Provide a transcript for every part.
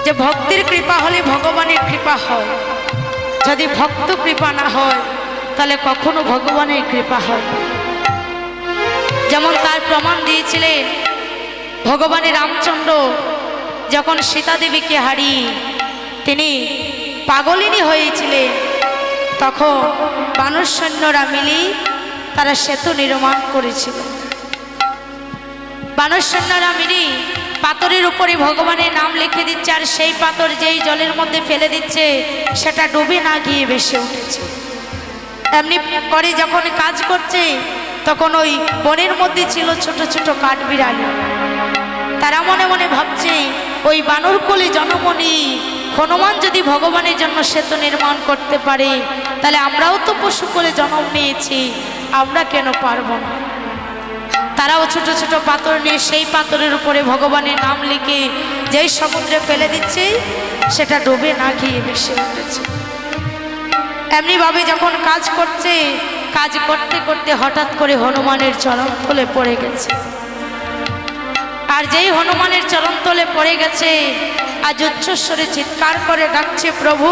যে ভক্তির কৃপা হলে ভগবানের কৃপা হয়, যদি ভক্ত কৃপা না হয় তাহলে কখনো ভগবানের কৃপা হয়। যেমন তার প্রমাণ দিয়েছিলেন ভগবানের রামচন্দ্র যখন সীতা দেবীকে হারিয়ে তিনি পাগলিনী হয়েছিলেন, তখন বানর সৈন্যরা মিলে তারা সেতু নির্মাণ করেছিল। বানর সৈন্যরা মিলে পাথরের উপরে ভগবানের নাম লিখে দিচ্ছে, আর সেই পাথর যেই জলের মধ্যে ফেলে দিচ্ছে সেটা ডুবে না গিয়ে ভেসে উঠেছে। এমনি করে যখন কাজ করছে তখন ওই বনের মধ্যে ছিল ছোট ছোট কাঠবিড়ালি। তারা মনে মনে ভাবছে ওই বানর কোলে জনমনি হনুমান যদি ভগবানের জন্য সেতু নির্মাণ করতে পারে তাহলে আমরাও তো পশু কোলে জন্ম নিয়েছি, আমরা কেন পারবো না। তারাও ছোট ছোট পাথর নিয়ে সেই পাথরের উপরে ভগবানের নাম লিখে যেই সমুদ্রে ফেলে দিচ্ছে সেটা ডুবে না গিয়ে ভেসে উঠেছে। এমনিভাবে যখন কাজ করছে, কাজ করতে করতে হঠাৎ করে হনুমানের চরণতলে পড়ে গেছে। আর যেই হনুমানের চরণতলে পড়ে গেছে আজ উচ্চস্বরে চিৎকার করে ডাকছে, প্রভু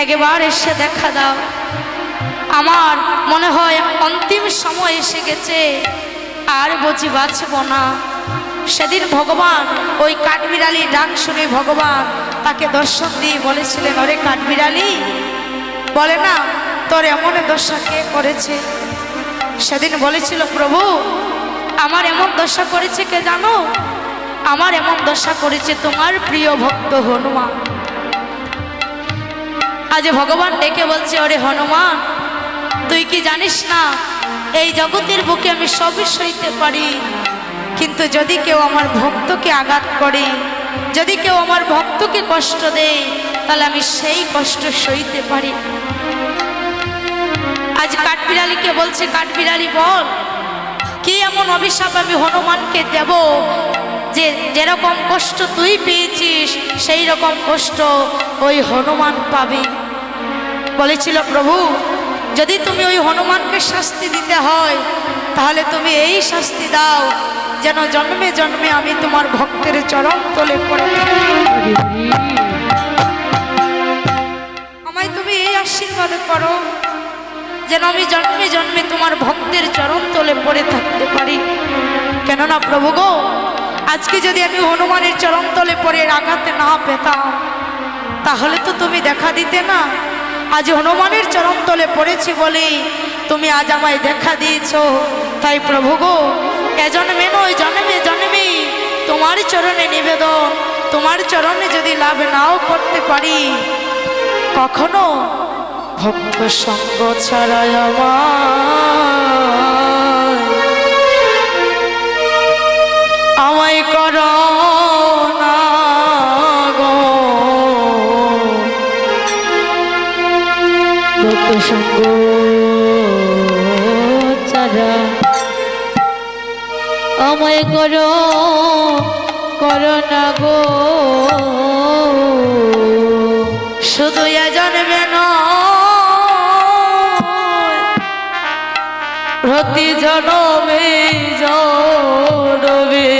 একবার এসে দেখা দাও, আমার মনে হয় অন্তিম সময় এসে গেছে, আর বুঝি বাঁচব না। সেদিন ভগবান ওই কাঠবিড়ালি ডাক শুনে ভগবান তাকে দর্শন দিয়ে বলেছিলেন, ওরে কাঠবিড়ালি, বলে না তোর এমন দশা কে করেছে? সেদিন বলেছিল, প্রভু আমার এমন দশা করেছে কে জানো? আমার এমন দশা করেছে তোমার প্রিয় ভক্ত হনুমান। আজ ভগবান ডেকে বলছে, ওরে হনুমান, তুই কি জানিস না এই জগতের বুকে আমি সবই সইতে পারি, কিন্তু যদি কেউ আমার ভক্তকে আঘাত করে, যদি কেউ আমার ভক্তকে কষ্ট দেয় তাহলে আমি সেই কষ্ট সইতে পারি। আজ কাঠবিড়ালিকে বলছে, কাঠবিড়ালি বল কি এমন অভিশাপ আমি হনুমানকে দেব যে যেরকম কষ্ট তুই পেয়েছিস সেই রকম কষ্ট ওই হনুমান পাবে। বলেছিল, প্রভু যদি তুমি ওই হনুমানকে শাস্তি দিতে হয় তাহলে তুমি এই শাস্তি দাও যেন জন্মে জন্মে আমি তোমার ভক্তের চরণ তলে পড়ে থাকি। আমায় তুমি এই আশীর্বাদ করো যেন আমি জন্মে জন্মে তোমার ভক্তের চরণ তলে পড়ে থাকতে পারি। কেননা প্রভু গো, আজকে যদি আমি হনুমানের চরণ তলে পড়ে আঘাতে না পেতাম তাহলে তো তুমি দেখা দিতে না। আজ হনুমানের চরণ তলে পড়েছি বলে তুমি আজ আমায় দেখা দিয়েছ। তাই প্রভু গো, এজন্মে নয় জন্মে জন্মে তোমার চরণে নিবেদন, তোমার চরণে যদি লাভ নাও করতে পারি কখনো ভক্ত সঙ্গ ছাড়াই আমায় করো না গো, ভক্ত সঙ্গ ছাড়া আমায় করো না গো। শুধু জন্মে প্রতি জনমে জনমে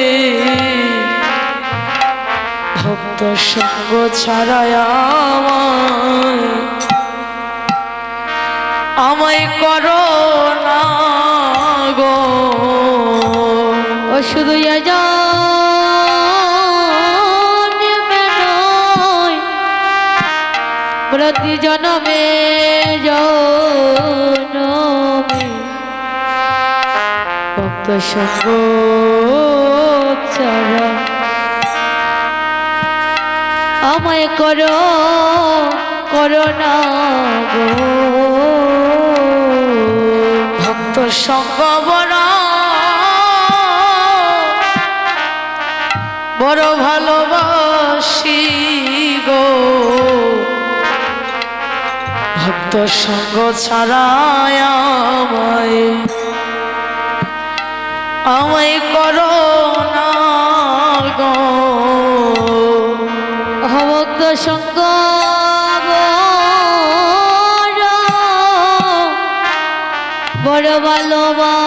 ভক্ত সঙ্গ ছাড়াই আমায় করো না গো। ও শুধু প্রতি জনমে জনমে ভক্ত সঙ্গ ছাড়া আমায় করো না গো। ভক্ত সঙ্গ বড় ভালোবাসি গো, ভক্ত সঙ্গ ছাড়াই আমায় করো না গো। ভক্ত সঙ্গ বড় ভালোবাসি,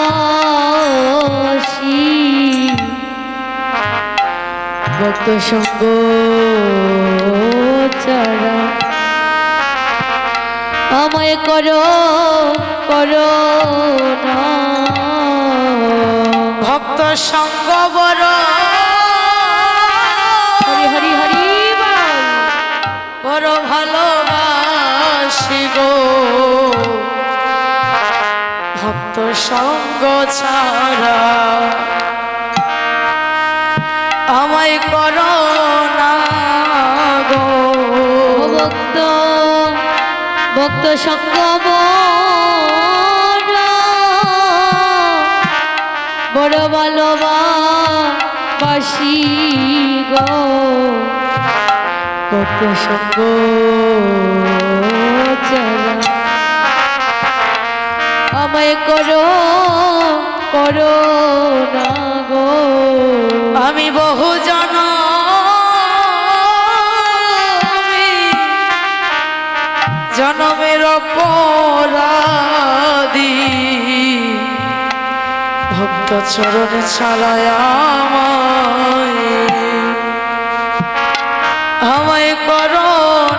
ভক্ত সঙ্গ ছাড়া আমায় করো করো না ভক্ত সঙ্গ বড় হরি হরি হরি বড় ভালোবাসি গো ভক্ত সঙ্গ ছাড়া আমায় করো না গো ভক্ত ভক্ত সঙ্গ বড় ভালোবাসি গো ভক্ত সঙ্গ ছাড়া আমায় করো করো না গো আমি বহু জন জনমের অপরাধী ভক্ত চরণ ছাড়ায় আমায় করো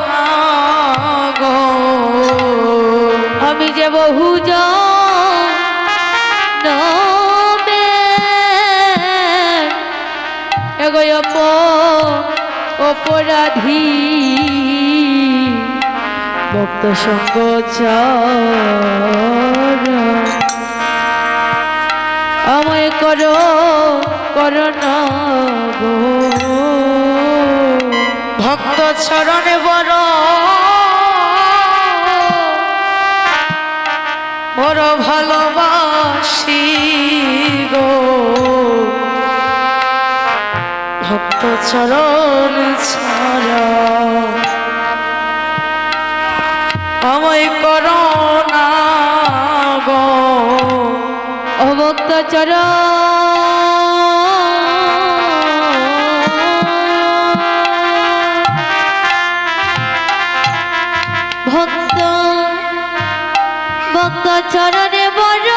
না গো আমি যে বহু অপরাধী ভক্ত সঙ্গ ছাড়া আমায় করো করো না গো ভক্ত চরণে বড় বড় ভালোবাসি গো ভক্ত চরণ ছাড়া আমায় করো না গো ও ভক্ত ভক্ত ভক্ত চরণে বড়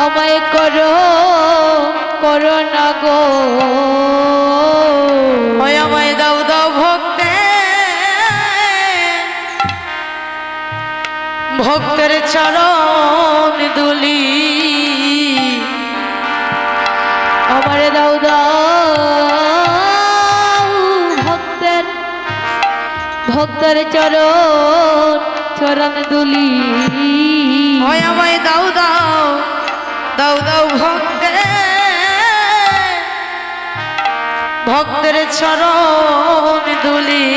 আমায় করো করো না গো আমায় দাও দাও ভক্তে ভক্তের চরণ দুলি আমারে দাও দাও ভক্তের ভক্তের চরণ চরণ দুলি আমায় দাও দাও দাও দাও ভক্তের ভক্তের চরণ দুলি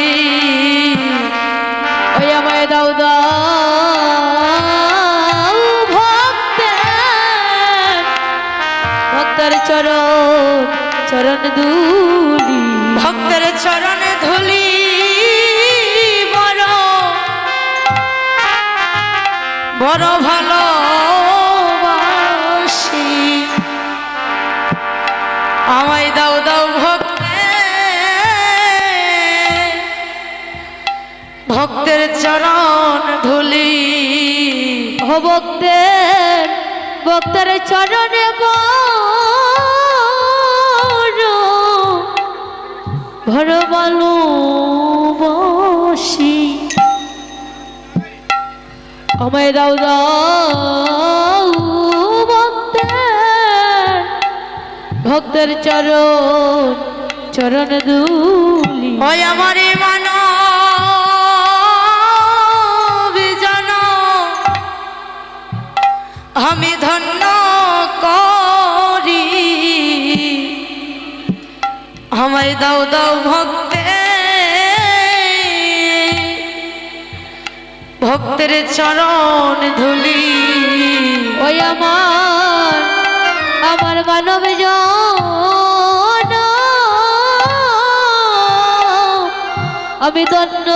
ওই আমায় দাও দাও ভক্তের চরণ চরণ দুলি ভক্তের চরণ ধুলি বড় ভালোবাসি আমায় দাও দাও ভক্তের চরণ ধুলি ও ভক্তের ভক্তের চরণে বড় ভালোবাসি আমায় দাও দাও ভক্তের চরণ চরণ দুলি ওই আমারে মানো বিজন আমি ধন্য করি আমায় দাও দাও ভক্তের চরণ ধুলি ওই আমার মানব আমি ধন্য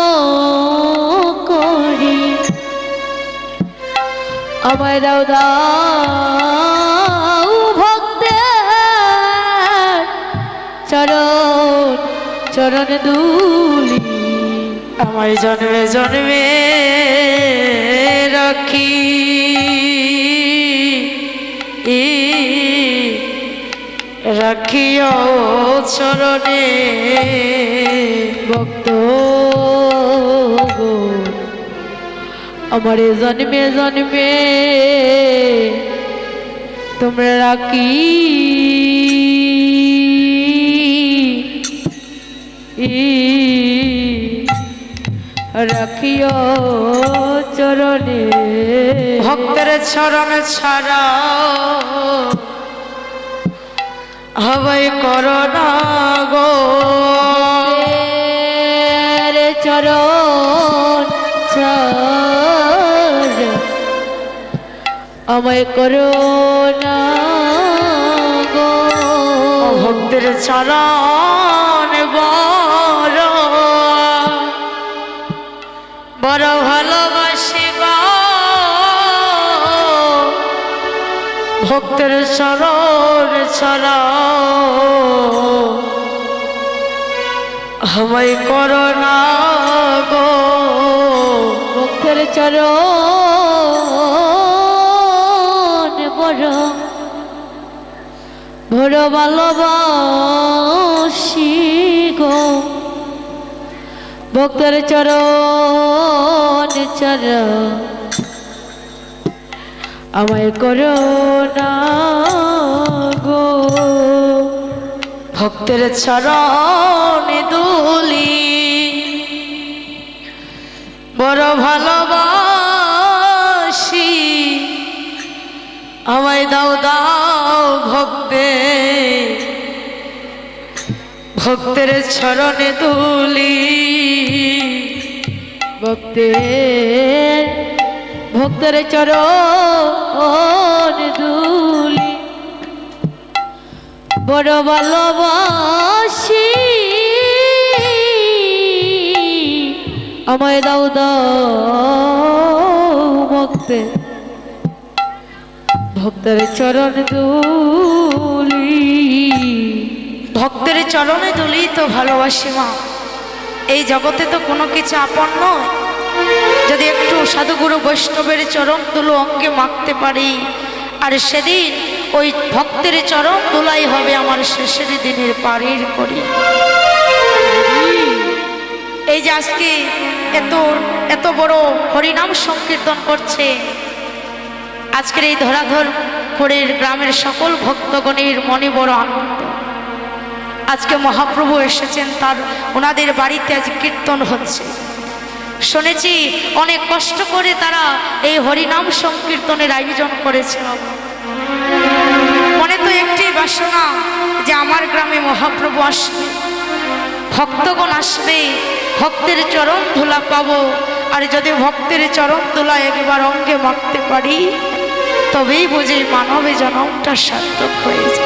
করি আমায় দাও দাও ভক্তের চরণ চরণ দুলি আমায় জন্মে জন্মে রাখি রাখিও চরণে ভক্ত আমার জন্মে জন্মে তোমরা রাখি রাখিও চরণে ভক্তের চরণ ছাড়া হবাই করোনা গো চরণ আমায় করো না গো ভক্তের চরণ বড় বড় ভালোবাসি গো ভক্তের চরণ ছাড়া আমায় করো না গো ভক্তের চরণ বড় বড় ভালোবাসি গো ভক্তের চরণ চরণ আমায় করো না গো ভক্তের চরণ দুলি বড় ভালোবাসি আমায় দাও দাও ভক্তে ভক্তের চরণে দুলি ভক্তের ভক্তের চরণ দুলি বড় ভালোবাসি আমায় দাও দাও ভক্তে ভক্তের চরণ দুলি ভক্তের চরণে দুলি তো ভালোবাসি মা এই জগতে তো কোনো কিছু আপন নয় যদি একটু সাধুগুরু বৈষ্ণবের চরণ দুলো অঙ্গে মাখতে পারি আর সেদিন ওই ভক্তের চরণ দুলাই হবে আমার শেষের দিনের পারের করি এই যে আজকে এত বড় হরিনাম সংকীর্তন করছে আজকের এই ধরাধরপুরের গ্রামের সকল ভক্তগণের মনে বড় আনন্দ আজকে মহাপ্রভু এসেছেন তার ওনাদের বাড়িতে আজ কীর্তন হচ্ছে শুনেছি অনেক কষ্ট করে তারা এই হরিনাম সংকীর্তনের আয়োজন করেছে মনে তো একটি বাসনা যে আমার গ্রামে মহাপ্রভু আসবে ভক্তগণ আসবে ভক্তের চরণ ধুলা পাবো আর যদি ভক্তের চরণ ধুলা একবার অঙ্গে মাখতে পারি তবেই বুঝি মানবে জনমটা সার্থক হয়ে যায়